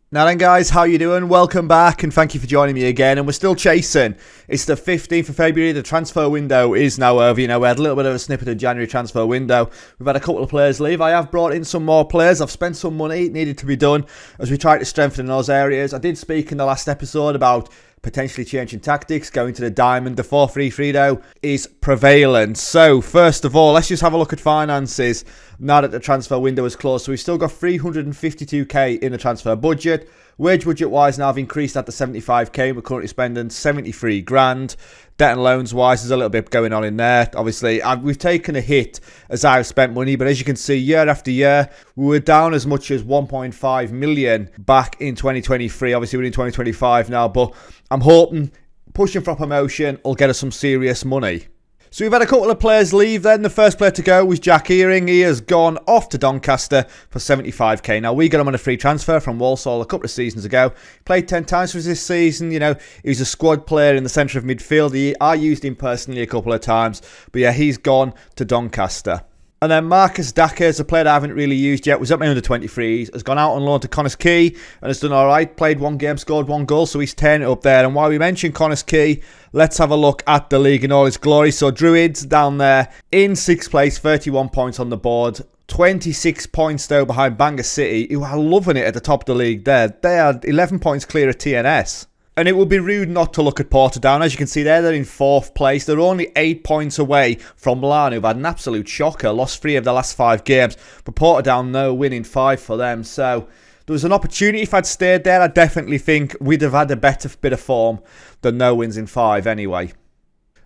Now then guys, how you doing? Welcome back and thank you for joining me again, and we're still chasing. It's the 15th of February, the transfer window is now over. You know, we had a little bit of a snippet of January transfer window. We've had a couple of players leave. I have brought in some more players. I've spent some money, it needed to be done as we try to strengthen in those areas. I did speak in the last episode about potentially changing tactics, going to the diamond. The 4-3-3 though is prevalent. So first of all, let's just have a look at finances now that the transfer window is closed. So we've still got 352k in the transfer budget. Wage budget wise now I've increased that to 75k. We're currently spending 73 grand. Debt and loans wise, there's a little bit going on in there. Obviously, we've taken a hit as I've spent money, but as you can see, year after year, we were down as much as 1.5 million back in 2023. Obviously, we're in 2025 now, but I'm hoping pushing for promotion will get us some serious money. So we've had a couple of players leave then. The first player to go was Jack Earing. He has gone off to Doncaster for 75k. Now, we got him on a free transfer from Walsall a couple of seasons ago. Played 10 times for us this season. You know, he was a squad player in the centre of midfield. I used him personally a couple of times. But yeah, he's gone to Doncaster. And then Marcus Daka is a player that I haven't really used yet. Was at my under-23s. Has gone out on loan to Connah's Quay and has done alright. Played one game, scored one goal. So he's turning it up there. And while we mentioned Connah's Quay, let's have a look at the league in all its glory. So Druids down there in 6th place, 31 points on the board. 26 points though behind Bangor City, who are loving it at the top of the league there. They are 11 points clear of TNS. And it would be rude not to look at Portadown. As you can see there, they're in 4th place. They're only 8 points away from Milan, who've had an absolute shocker. Lost 3 of the last 5 games. But Portadown, no, winning 5 for them. So there was an opportunity. If I'd stayed there, I definitely think we'd have had a better bit of form than no wins in 5 anyway.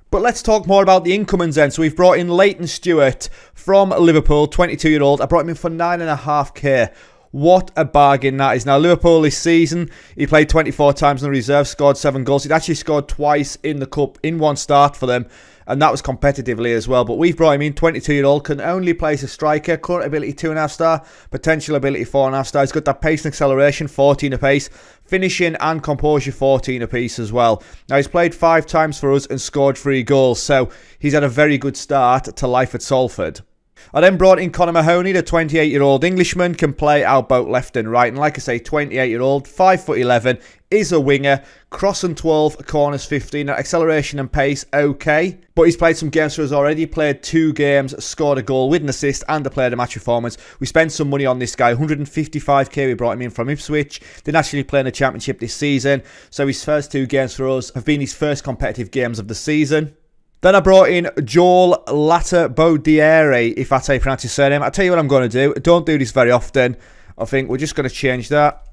But let's talk more about the incomings then. So we've brought in Leighton Stewart from Liverpool, 22-year-old. I brought him in for 9.5k. What a bargain that is. Now, Liverpool this season, he played 24 times in the reserve, scored 7 goals. He'd actually scored twice in the Cup in one start for them, and that was competitively as well. But we've brought him in, 22-year-old, can only play as a striker. Current ability 2.5 star, potential ability 4.5 star. He's got that pace and acceleration, 14 apiece. Finishing and composure, 14 apiece as well. Now, he's played 5 times for us and scored 3 goals, so he's had a very good start to life at Salford. I then brought in Conor Mahoney, the 28-year-old Englishman, can play out both left and right. And like I say, 28-year-old, 5'11", is a winger, cross and 12, corners 15, acceleration and pace, okay. But he's played some games for us already, played 2 games, scored a goal with an assist and a player of the match performance. We spent some money on this guy, 155k, we brought him in from Ipswich. Didn't actually play in the Championship this season, so his first 2 games for us have been his first competitive games of the season. Then I brought in Joel Latabodiere, if that's how you pronounce his surname. I'll tell you what I'm going to do. Don't do this very often. I think we're just going to change that.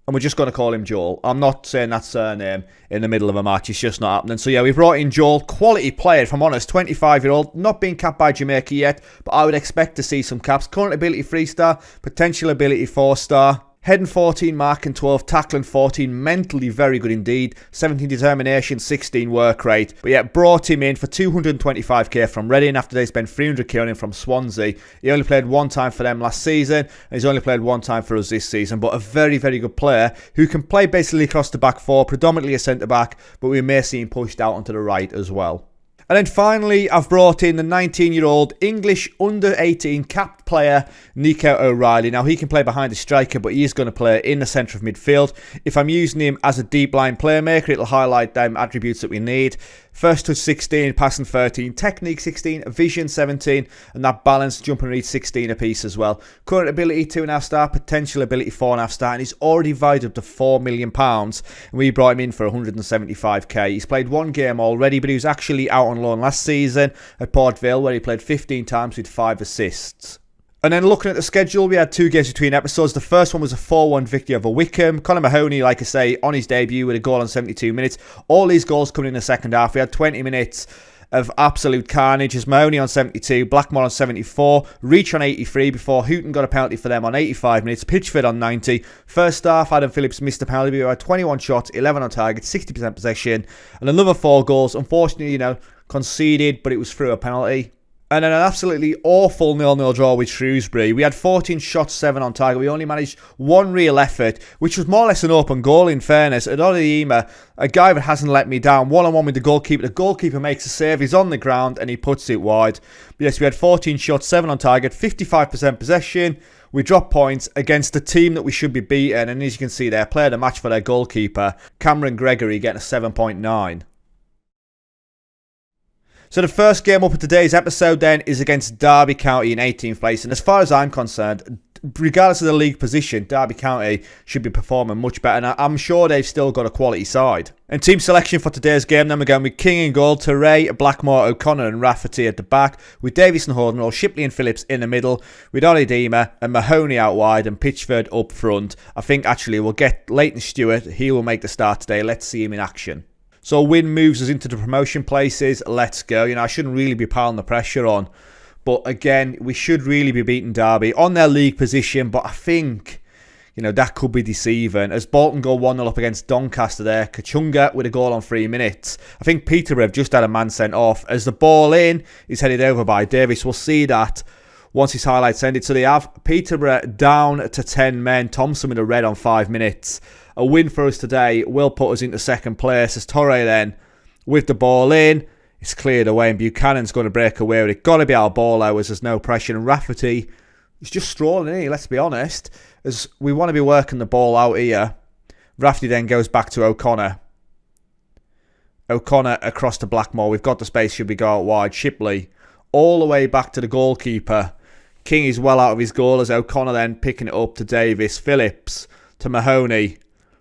And we're just going to call him Joel. I'm not saying that surname in the middle of a match. It's just not happening. So yeah, we brought in Joel. Quality player, if I'm honest. 25-year-old. Not being capped by Jamaica yet. But I would expect to see some caps. Current ability 3-star. Potential ability 4-star. Heading 14, marking 12, tackling 14, mentally very good indeed. 17 determination, 16 work rate. But yeah, brought him in for 225k from Reading after they spent 300k on him from Swansea. He only played 1 time for them last season, and he's only played 1 time for us this season. But a very, very good player who can play basically across the back 4, predominantly a centre-back, but we may see him pushed out onto the right as well. And then finally, I've brought in the 19-year-old English under-18 capped player, Nico O'Reilly. Now, he can play behind the striker, but he is going to play in the centre of midfield. If I'm using him as a deep line playmaker, it'll highlight them attributes that we need. First touch 16, passing 13, technique 16, vision 17, and that balance, jump and read 16 apiece as well. Current ability 2.5 star, potential ability 4.5 star, and he's already valued up to £4 million. And we brought him in for 175k. He's played 1 game already, but he was actually out on loan last season at Port Vale, where he played 15 times with 5 assists. And then looking at the schedule, we had 2 games between episodes. The first one was a 4-1 victory over Wickham. Conor Mahoney, like I say, on his debut with a goal in 72 minutes. All these goals coming in the second half. We had 20 minutes of absolute carnage as Mahoney on 72, Blackmore on 74, Reach on 83 before Hooton got a penalty for them on 85 minutes, Pitchford on 90. First half, Adam Phillips missed a penalty. We had 21 shots, 11 on target, 60% possession, and another 4 goals. Unfortunately, conceded, but it was through a penalty. And then an absolutely awful 0-0 draw with Shrewsbury. We had 14 shots, 7 on target. We only managed one real effort, which was more or less an open goal in fairness. Adolima, a guy that hasn't let me down, one-on-one with the goalkeeper. The goalkeeper makes a save, he's on the ground and he puts it wide. But yes, we had 14 shots, 7 on target, 55% possession. We dropped points against the team that we should be beating. And as you can see there, player of the match for their goalkeeper, Cameron Gregory, getting a 7.9. So the first game up of today's episode then is against Derby County in 18th place. And as far as I'm concerned, regardless of the league position, Derby County should be performing much better. And I'm sure they've still got a quality side. And team selection for today's game, then we're going with King in goal, Teray, Blackmore, O'Connor and Rafferty at the back. With Davies and Hordenroll, Shipley and Phillips in the middle. With Olidema and Mahoney out wide and Pitchford up front. I think actually we'll get Leighton Stewart. He will make the start today. Let's see him in action. So a win moves us into the promotion places. Let's go. You know, I shouldn't really be piling the pressure on. But again, we should really be beating Derby on their league position. But I think, you know, that could be deceiving. As Bolton go 1-0 up against Doncaster there. Kachunga with a goal on 3 minutes. I think Peterborough have just had a man sent off. As the ball in is headed over by Davis. We'll see that once his highlights ended. So they have Peterborough down to 10 men. Thompson with a red on 5 minutes. A win for us today will put us into second place as Torre then, with the ball in, it's cleared away and Buchanan's going to break away with it. Got to be our ball out as there's no pressure. And Rafferty is just strolling in here, let's be honest. As we want to be working the ball out here. Rafferty then goes back to O'Connor. O'Connor across to Blackmore. We've got the space, should we go out wide. Shipley all the way back to the goalkeeper. King is well out of his goal as O'Connor then picking it up to Davis. Phillips to Mahoney.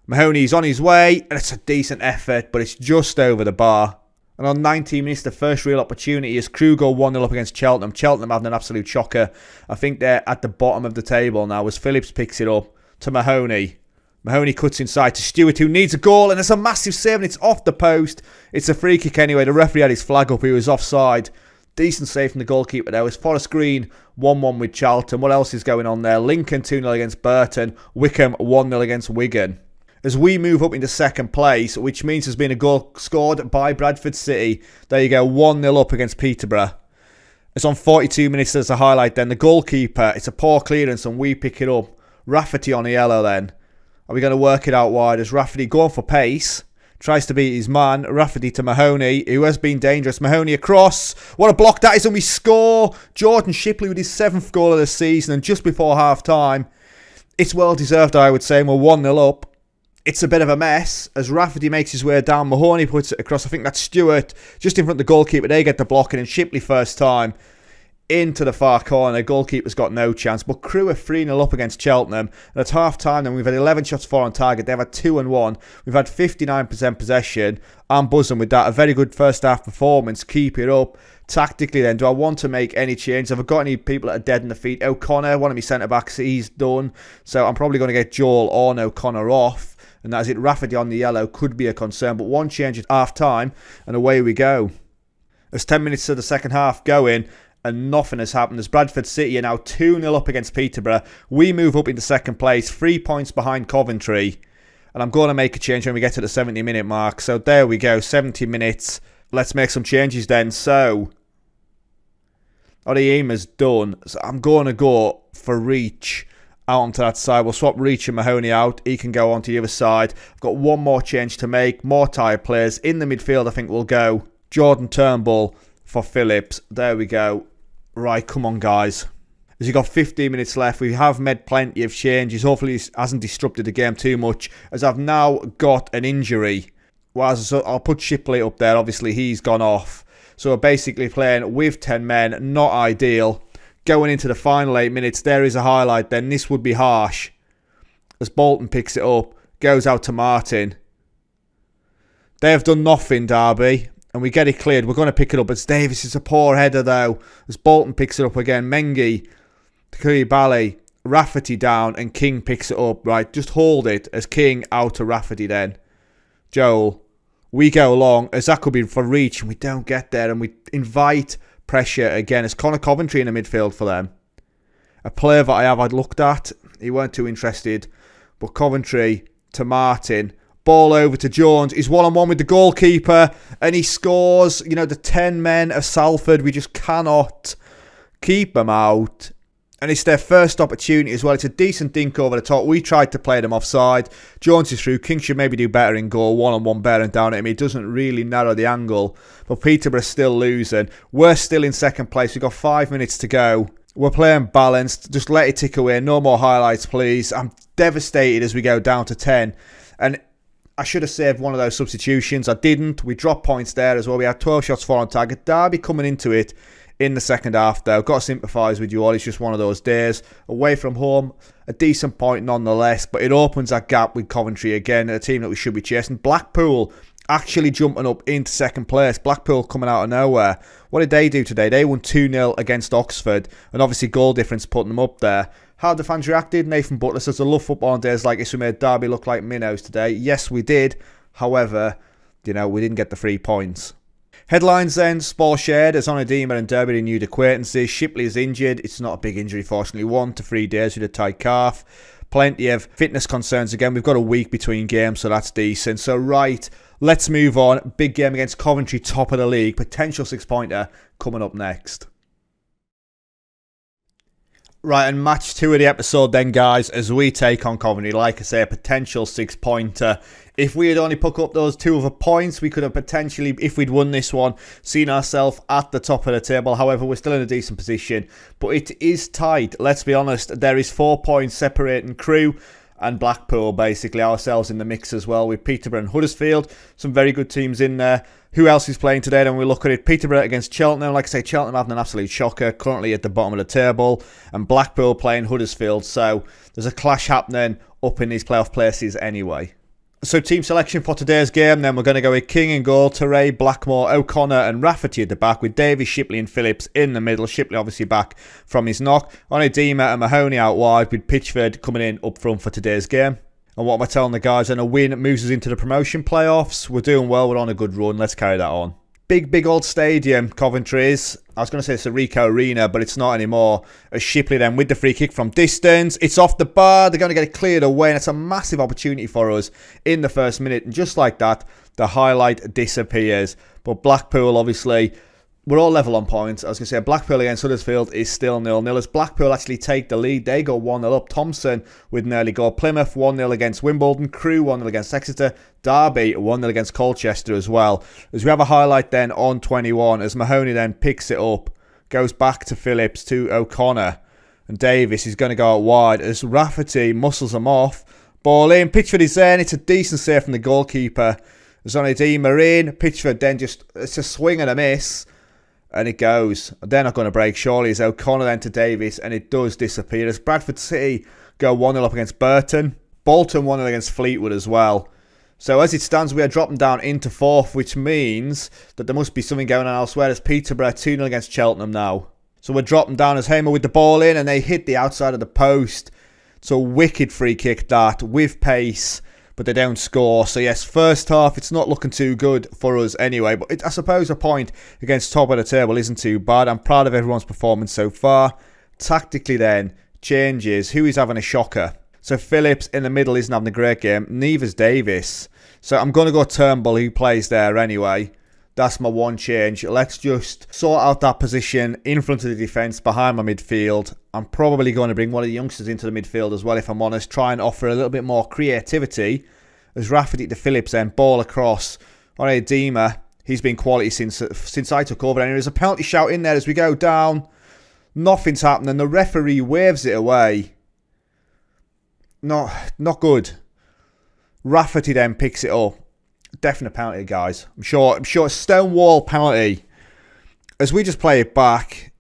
Mahoney's on his way, and it's a decent effort, but it's just over the bar. And on 19 minutes, the first real opportunity is Crew go 1-0 up against Cheltenham. Cheltenham having an absolute shocker. I think they're at the bottom of the table now as Phillips picks it up to Mahoney. Mahoney cuts inside to Stewart, who needs a goal, and it's a massive save, and it's off the post. It's a free kick anyway. The referee had his flag up, he was offside. Decent save from the goalkeeper there. It's Forest Green 1-1 with Charlton. What else is going on there? Lincoln 2-0 against Burton. Wickham 1-0 against Wigan. As we move up into second place, which means there's been a goal scored by Bradford City. There you go, 1-0 up against Peterborough. It's on 42 minutes, there's a highlight then. The goalkeeper, it's a poor clearance and we pick it up. Rafferty on the yellow then. Are we going to work it out wide as Rafferty going for pace? Tries to beat his man. Rafferty to Mahoney, who has been dangerous. Mahoney across. What a block that is, and we score. Jordan Shipley with his 7th goal of the season, and just before half-time. It's well deserved, I would say, and we're 1-0 up. It's a bit of a mess as Rafferty makes his way down. Mahoney puts it across. I think that's Stewart just in front of the goalkeeper. They get the blocking and Shipley first time into the far corner. Goalkeeper's got no chance. But Crewe are 3-0 up against Cheltenham. And at half time then we've had 11 shots 4 on target. They've had 2 and 1. We've had 59% possession. I'm buzzing with that. A very good first half performance. Keep it up. Tactically then, do I want to make any change? Have I got any people that are dead in the feet? O'Connor, one of my centre-backs, he's done. So I'm probably going to get Joel on O'Connor off. And that is it. Rafferty on the yellow could be a concern. But one change at half-time, and away we go. There's 10 minutes to the second half going, and nothing has happened. As Bradford City are now 2-0 up against Peterborough. We move up into second place, 3 points behind Coventry. And I'm going to make a change when we get to the 70-minute mark. So there we go, 70 minutes. Let's make some changes then. So, Oriema's done. So I'm going to go for Reach out onto that side. We'll swap Reach and Mahoney out. He can go onto the other side. I've got one more change to make. More tired players. In the midfield, I think we'll go Jordan Turnbull for Phillips. There we go. Right, come on, guys. As you've got 15 minutes left, we have made plenty of changes. Hopefully, it hasn't disrupted the game too much. As I've now got an injury. Well, I'll put Shipley up there. Obviously, he's gone off. So we're basically playing with 10 men. Not ideal. Going into the final 8 minutes, there is a highlight then. This would be harsh. As Bolton picks it up, goes out to Martin. They have done nothing, Derby. And we get it cleared. We're going to pick it up. It's Davis. It's a poor header, though. As Bolton picks it up again. Mengi to Koulibaly. Rafferty down. And King picks it up. Right, just hold it. As King out to Rafferty then. Joel. We go along. As that could be for Reach. And we don't get there. And we invite pressure again. It's Connor Coventry in the midfield for them. A player that I'd looked at. He weren't too interested. But Coventry to Martin. Ball over to Jones. He's one-on-one with the goalkeeper. And he scores. You know, the 10 men of Salford. We just cannot keep them out. And it's their first opportunity as well. It's a decent dink over the top. We tried to play them offside. Jones is through. King should maybe do better in goal. One-on-one bearing down at him. He doesn't really narrow the angle. But Peterborough's still losing. We're still in second place. We've got 5 minutes to go. We're playing balanced. Just let it tick away. No more highlights, please. I'm devastated as we go down to 10. And I should have saved one of those substitutions. I didn't. We dropped points there as well. We had 12 shots, 4 on target. Derby coming into it in the second half, though. Got to sympathise with you all. It's just one of those days. Away from home, a decent point nonetheless. But it opens that gap with Coventry again, a team that we should be chasing. Blackpool actually jumping up into second place. Blackpool coming out of nowhere. What did they do today? They won 2-0 against Oxford. And obviously goal difference putting them up there. How the fans reacted? Nathan Butler says, I love football on days like this. We made Derby look like minnows today. Yes, we did. However, you know, we didn't get the 3 points. Headlines then, Spore shared as Onedema and Derby renewed acquaintances. Shipley is injured. It's not a big injury, fortunately. 1 to 3 days with a tight calf. Plenty of fitness concerns again. We've got a week between games, so that's decent. So, right, let's move on. Big game against Coventry, top of the league. Potential 6-pointer coming up next. Right, and match 2 of the episode then, guys, as we take on Coventry. Like I say, a potential 6-pointer. If we had only put up those 2 other points, we could have potentially, if we'd won this one, seen ourselves at the top of the table. However, we're still in a decent position. But it is tight, let's be honest. There is 4 points separating Crewe and Blackpool, basically. Ourselves in the mix as well with Peterborough and Huddersfield. Some very good teams in there. Who else is playing today? Then we look at it. Peterborough against Cheltenham. Like I say, Cheltenham having an absolute shocker. Currently at the bottom of the table. And Blackpool playing Huddersfield. So there's a clash happening up in these playoff places anyway. So team selection for today's game. Then we're going to go with King in goal. Teray, Blackmore, O'Connor and Rafferty at the back. With Davies, Shipley and Phillips in the middle. Shipley obviously back from his knock. Onedema and Mahoney out wide. With Pitchford coming in up front for today's game. And what am I telling the guys? And a win moves us into the promotion playoffs. We're doing well. We're on a good run. Let's carry that on. Big old stadium, Coventry is. I was going to say it's a Rico Arena, but it's not anymore. As Shipley then with the free kick from distance. It's off the bar. They're going to get it cleared away. And it's a massive opportunity for us in the first minute. And just like that, the highlight disappears. But Blackpool, obviously, we're all level on points. I was going to say Blackpool against Huddersfield is still 0-0. As Blackpool actually take the lead, they go 1-0 up. Thompson with an early goal. Plymouth 1-0 against Wimbledon. Crewe 1-0 against Exeter. Derby 1-0 against Colchester as well. As we have a highlight then on 21, as Mahoney then picks it up, goes back to Phillips, to O'Connor. And Davis is going to go out wide as Rafferty muscles him off. Ball in. Pitchford is there, and it's a decent save from the goalkeeper. As Onedema in. Pitchford then it's a swing and a miss. And it goes. They're not going to break, surely. As O'Connor then to Davis, and it does disappear. As Bradford City go 1-0 up against Burton. Bolton 1-0 against Fleetwood as well. So as it stands, we are dropping down into 4th, which means that there must be something going on elsewhere. As Peterborough 2-0 against Cheltenham now. So we're dropping down as Hamer with the ball in, and they hit the outside of the post. So wicked free kick that, with pace. But they don't score. So yes, first half, it's not looking too good for us anyway. But I suppose a point against top of the table isn't too bad. I'm proud of everyone's performance so far. Tactically then, changes. Who is having a shocker? So Phillips in the middle isn't having a great game. Neither's Davis. So I'm going to go Turnbull, who plays there anyway. That's my one change. Let's just sort out that position in front of the defence, behind my midfield. I'm probably going to bring one of the youngsters into the midfield as well, if I'm honest. Try and offer a little bit more creativity. As Rafferty to Phillips then, ball across. Onedema, he's been quality since I took over. And there's a penalty shout in there as we go down. Nothing's happening. The referee waves it away. Not good. Rafferty then picks it up. Definite penalty, guys. I'm sure Stonewall penalty. As we just play it back,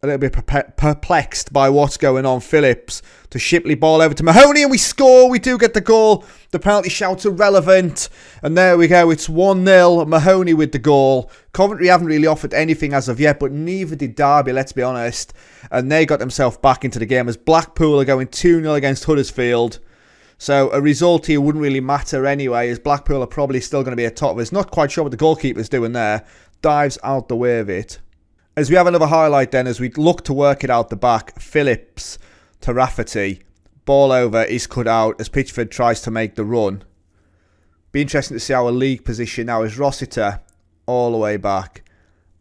a little bit perplexed by what's going on. Phillips to Shipley, ball over to Mahoney, and we score. We do get the goal. The penalty shout's irrelevant. And there we go. It's 1-0. Mahoney with the goal. Coventry haven't really offered anything as of yet, but neither did Derby, let's be honest. And they got themselves back into the game as Blackpool are going 2-0 against Huddersfield. So a result here wouldn't really matter anyway, as Blackpool are probably still going to be at top of us. Not quite sure what the goalkeeper's doing there. Dives out the way of it. As we have another highlight then, as we look to work it out the back, Phillips to Rafferty. Ball over is cut out as Pitchford tries to make the run. Be interesting to see our league position now as Rossiter all the way back.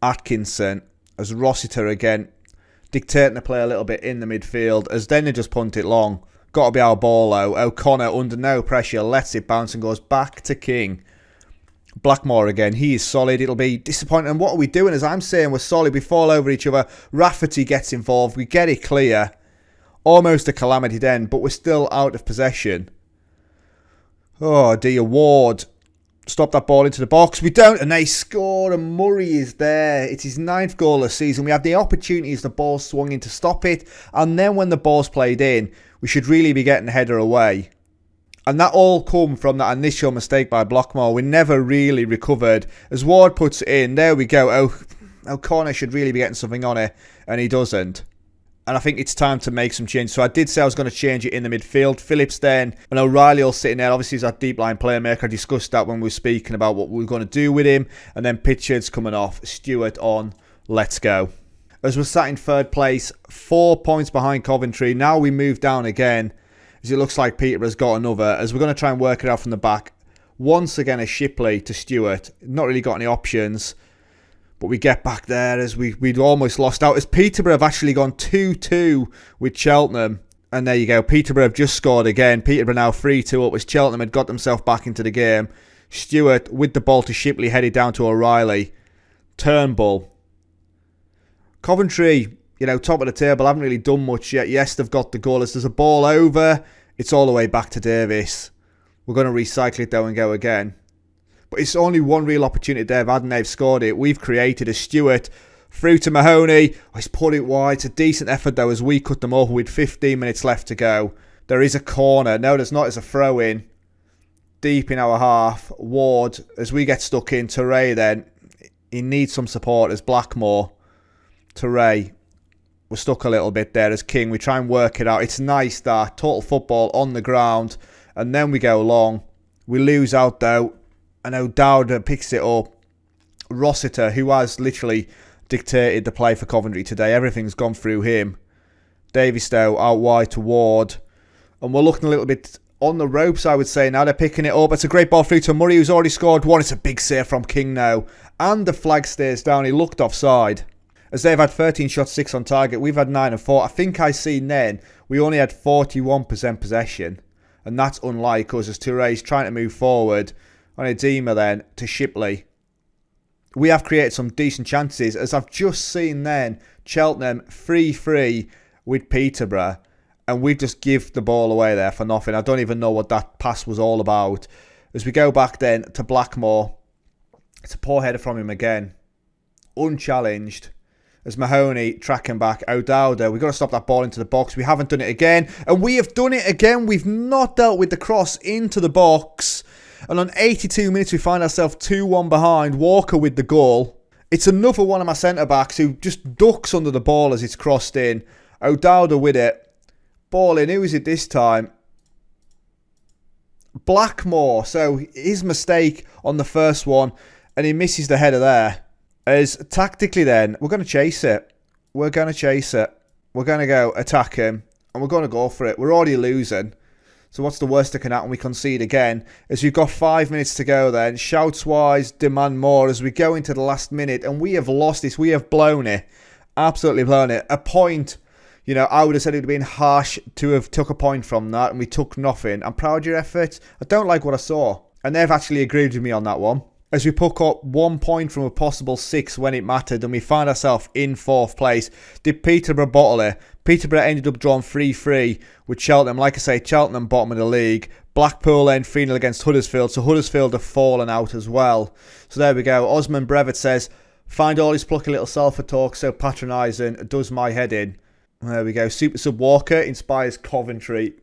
Atkinson as Rossiter again, dictating the play a little bit in the midfield as then they just punt it long. Got to be our ball though. O'Connor under no pressure lets it bounce and goes back to King. Blackmore again, he is solid. It'll be disappointing. And what are we doing? As I'm saying, we're solid. We fall over each other. Rafferty gets involved. We get it clear. Almost a calamity then, but we're still out of possession. Oh dear, Ward. Stop that ball into the box. We don't, and they score, and Murray is there. It's his 9th goal of the season. We have the opportunity as the ball swung in to stop it, and then when the ball's played in, we should really be getting the header away. And that all come from that initial mistake by Blackmore. We never really recovered. As Ward puts it in, there we go. O'Connor should really be getting something on it, and he doesn't. And I think it's time to make some changes. So I did say I was going to change it in the midfield. Phillips then, and O'Reilly all sitting there. Obviously, he's our deep line playmaker. I discussed that when we were speaking about what we were going to do with him. And then Pitchard's coming off. Stewart on. Let's go. As we're sat in 3rd place, 4 points behind Coventry. Now we move down again, as it looks like Peterborough's got another. As we're going to try and work it out from the back. Once again, a Shipley to Stewart. Not really got any options. But we get back there as we'd almost lost out. As Peterborough have actually gone 2-2 with Cheltenham. And there you go. Peterborough have just scored again. Peterborough now 3-2 up as Cheltenham had got themselves back into the game. Stewart with the ball to Shipley, headed down to O'Reilly. Turnbull. Coventry, top of the table, haven't really done much yet. Yes, they've got the goal. As there's a ball over, it's all the way back to Davis. We're going to recycle it though and go again. But it's only one real opportunity they've had and they've scored it. We've created a Stewart through to Mahoney. He's put it wide. It's a decent effort though as we cut them over with 15 minutes left to go. There is a corner. No, there's not. It's a throw in. Deep in our half. Ward, as we get stuck in. Teray then. He needs some support as Blackmore. Teray. We're stuck a little bit there as King. We try and work it out. It's nice that. Total football on the ground. And then we go long. We lose out though. And O'Dowd picks it up. Rossiter, who has literally dictated the play for Coventry today. Everything's gone through him. Davies, though, out wide to Ward. And we're looking a little bit on the ropes, I would say. Now they're picking it up. It's a great ball through to Murray, who's already scored one. It's a big save from King now. And the flag stays down. He looked offside. As they've had 13 shots, 6 on target. We've had 9 and 4. I think I seen then we only had 41% possession. And that's unlike us as Touré's trying to move forward. On Edema then to Shipley. We have created some decent chances. As I've just seen then, Cheltenham 3-3 with Peterborough. And we just give the ball away there for nothing. I don't even know what that pass was all about. As we go back then to Blackmore. It's a poor header from him again. Unchallenged. As Mahoney tracking back. O'Dowd, we've got to stop that ball into the box. We haven't done it again. And we have done it again. We've not dealt with the cross into the box. And on 82 minutes, we find ourselves 2-1 behind. Walker with the goal. It's another one of my centre-backs who just ducks under the ball as it's crossed in. O'Dowd with it. Ball in. Who is it this time? Blackmore. So his mistake on the first one. And he misses the header there. As tactically then, we're going to chase it. We're going to chase it. We're going to go attack him. And we're going to go for it. We're already losing. So what's the worst that can happen? We concede again. As we've got 5 minutes to go then. Shouts-wise, demand more as we go into the last minute. And we have lost this. We have blown it. Absolutely blown it. A point, I would have said it would have been harsh to have took a point from that. And we took nothing. I'm proud of your effort. I don't like what I saw. And they've actually agreed with me on that one. As we pick up 1 point from a possible 6 when it mattered. And we find ourselves in 4th place. Did Peterborough bottle it? Peterborough ended up drawing 3-3 with Cheltenham. Like I say, Cheltenham bottom of the league. Blackpool then 3-0 against Huddersfield. So Huddersfield have fallen out as well. So there we go. Osman Brevet says, find all his plucky little Salford talk so patronising. Does my head in. There we go. Super Sub Walker inspires Coventry.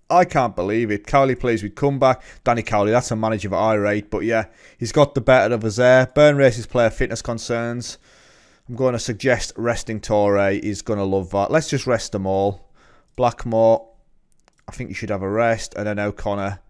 I can't believe it. Cowley plays with comeback. Danny Cowley, that's a manager that I rate. But yeah, he's got the better of us there. Burn Race's player fitness concerns. I'm going to suggest resting Torre. He's going to love that. Let's just rest them all. Blackmore, I think you should have a rest. And then O'Connor.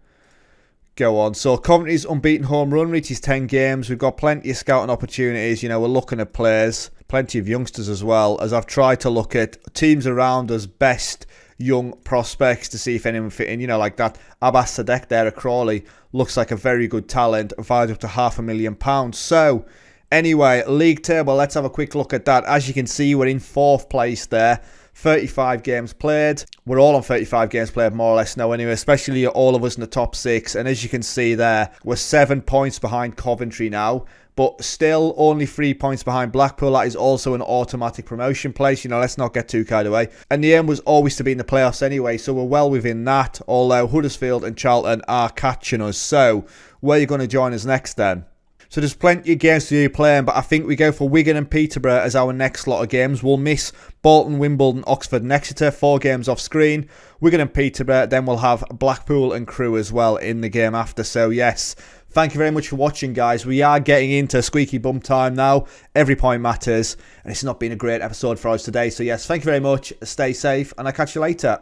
Go on. So Coventry's unbeaten home run reaches 10 games. We've got plenty of scouting opportunities. We're looking at players. Plenty of youngsters as well. As I've tried to look at teams around us best young prospects to see if anyone fit in. Like that Abbas Sadek there at Crawley. looks like a very good talent, valued up to £500,000. So, anyway, league table, let's have a quick look at that. As you can see, we're in 4th place there. 35 games played. We're all on 35 games played more or less now anyway, especially all of us in the top 6. And as you can see there, we're 7 points behind Coventry now, but still only 3 points behind Blackpool. That is also an automatic promotion place. You know, let's not get too carried away. And the aim was always to be in the playoffs anyway, so we're well within that, although Huddersfield and Charlton are catching us. So, where are you going to join us next then? So there's plenty of games to be playing, but I think we go for Wigan and Peterborough as our next lot of games. We'll miss Bolton, Wimbledon, Oxford and Exeter, 4 games off screen. Wigan and Peterborough, then we'll have Blackpool and Crewe as well in the game after. So yes, thank you very much for watching, guys. We are getting into squeaky bum time now. Every point matters, and it's not been a great episode for us today. So yes, thank you very much. Stay safe, and I'll catch you later.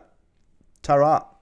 Ta-ra.